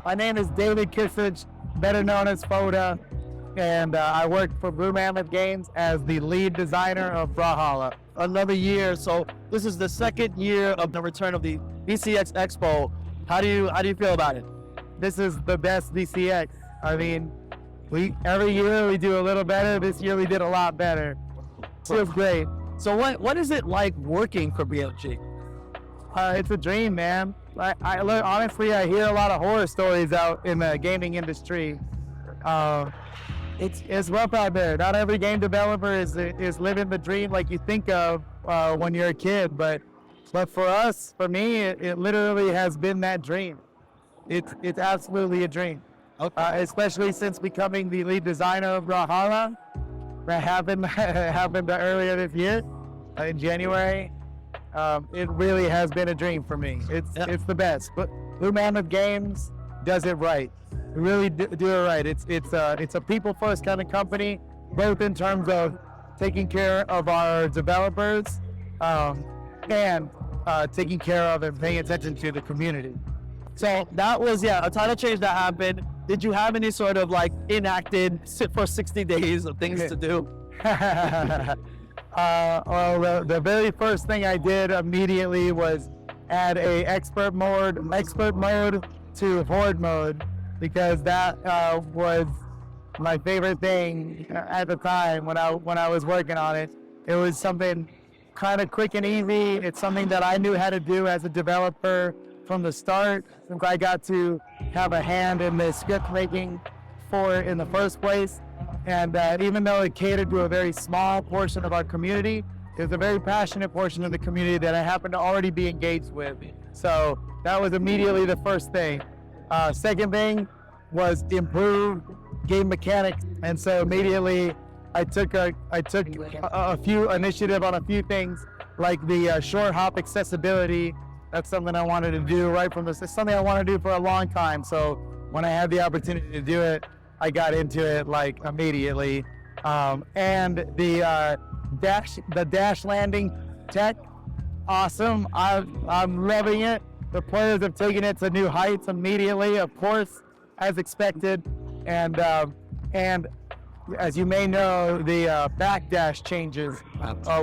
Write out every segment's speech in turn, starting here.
My name is David Kisich, better known as Foda, and I work for Blue Mammoth Games as the lead designer of Brawlhalla. Another year, so this is the second year of the return of the BCX Expo. How do you feel about it? This is the best BCX. I mean, every year we do a little better. This year we did a lot better. Feels great. So what is it like working for BLG? It's a dream, man. Honestly, I hear a lot of horror stories out in the gaming industry. It's rough out there. Not every game developer is living the dream like you think of when you're a kid. But for us, for me, it literally has been that dream. It's absolutely a dream. Okay. Especially since becoming the lead designer of Brawlhalla. That happened earlier this year in January. It really has been a dream for me. It's the best. But Blue Mammoth Games does it right. We really do it right. It's a people first kind of company, both in terms of taking care of our developers and taking care of and paying attention to the community. So that was a title change that happened. Did you have any sort of like enacted sit for 60 days of things to do? Well, the very first thing I did immediately was add a expert mode to horde mode, because that was my favorite thing at the time when I was working on it. It was something kind of quick and easy. It's something that I knew how to do as a developer from the start, since I got to have a hand in the script making for it in the first place. And even though it catered to a very small portion of our community, it was a very passionate portion of the community that I happened to already be engaged with. So that was immediately the first thing. Second thing was improve game mechanics. And so immediately I took a few initiative on a few things, like the short hop accessibility. That's something I wanted to do right from this. It's something I want to do for a long time. So when I had the opportunity to do it, I got into it like immediately. And the dash landing tech, awesome. I'm loving it. The players have taken it to new heights immediately, of course, as expected. And as you may know, the backdash changes.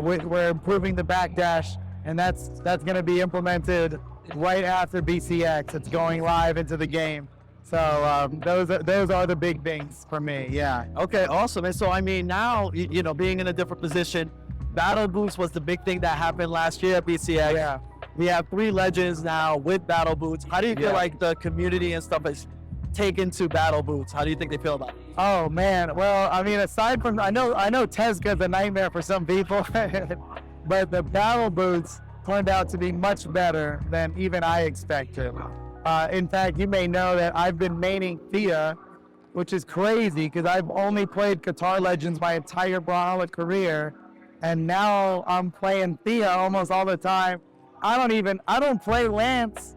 We're improving the backdash, and that's going to be implemented right after BCX. It's going live into the game. So those are the big things for me. Yeah. Okay, awesome. And so I mean, now being in a different position, battle boots was the big thing that happened last year at BCX. Yeah. We have 3 legends now with battle boots. How do you feel like the community and stuff is taken to battle boots? How do you think they feel about it? Oh man, well, I mean, aside from I know Tezca's a nightmare for some people, but the battle boots turned out to be much better than even I expected. In fact, you may know that I've been maining Thea, which is crazy because I've only played Qatar Legends my entire Brawlhalla career, and now I'm playing Thea almost all the time. I don't play Lance,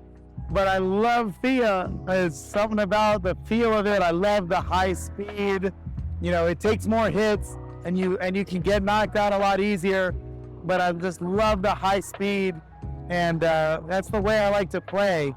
but I love Thea. There's something about the feel of it. I love the high speed. It takes more hits, and you can get knocked out a lot easier, but I just love the high speed, and that's the way I like to play.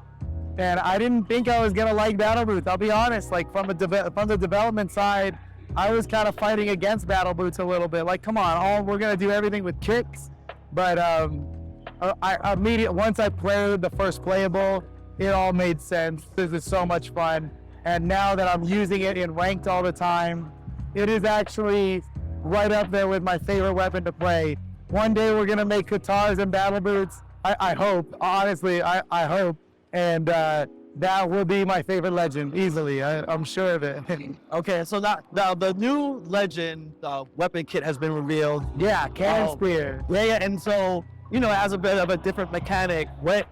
And I didn't think I was gonna like battle boots. I'll be honest. Like from the development side, I was kind of fighting against battle boots a little bit. Like, come on, we're gonna do everything with kicks. But I immediately, once I played the first playable, it all made sense. This is so much fun. And now that I'm using it in ranked all the time, it is actually right up there with my favorite weapon to play. One day we're gonna make Qatars and battle boots. I hope. Honestly, I hope. And that will be my favorite legend, easily. I'm sure of it. Okay, so now the new legend weapon kit has been revealed. Yeah, cannon spear. Yeah, and so, it has a bit of a different mechanic. What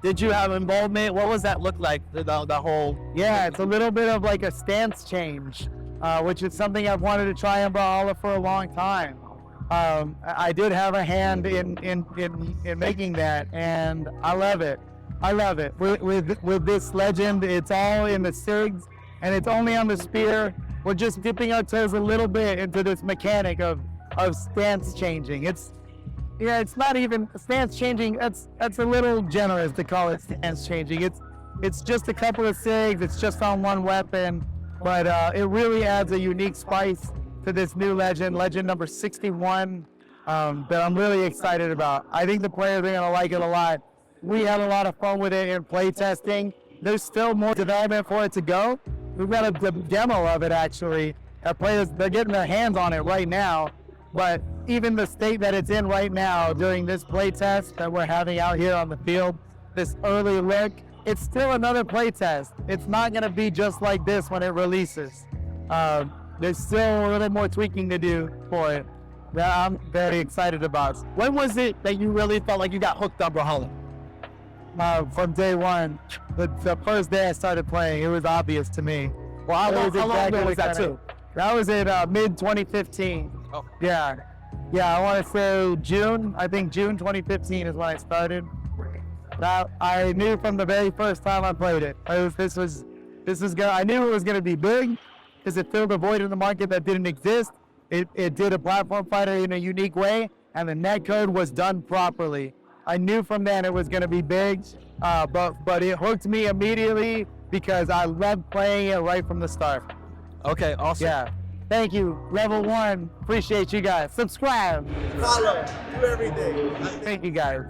did you have involvement? What was that look like, the whole? Yeah, it's a little bit of like a stance change, which is something I've wanted to try in Brawlhalla for a long time. I did have a hand in making that, and I love it. With this legend, it's all in the SIGs, and it's only on the spear. We're just dipping our toes a little bit into this mechanic of stance changing. It's not even stance changing. That's a little generous to call it stance changing. It's just a couple of SIGs. It's just on one weapon, but it really adds a unique spice to this new legend number 61, that I'm really excited about. I think the players are gonna like it a lot. We had a lot of fun with it in play testing. There's still more development for it to go. We've got a demo of it actually. Our players, they're getting their hands on it right now, but even the state that it's in right now during this play test that we're having out here on the field, this early look, it's still another play test. It's not gonna be just like this when it releases. There's still a little more tweaking to do for it that I'm very excited about. When was it that you really felt like you got hooked on Brawlhalla? From day one, the first day I started playing, it was obvious to me. Well, how long ago was that too? That was in mid 2015. Oh. Yeah, I want to say June. I think June 2015 is when I started. That I knew from the very first time I played it. I knew it was gonna be big because it filled a void in the market that didn't exist. It did a platform fighter in a unique way, and the netcode was done properly. I knew from then it was gonna be big, but it hooked me immediately because I loved playing it right from the start. Okay, awesome. Yeah. Thank you. Level 1. Appreciate you guys. Subscribe. Follow. Do everything. Thank you guys.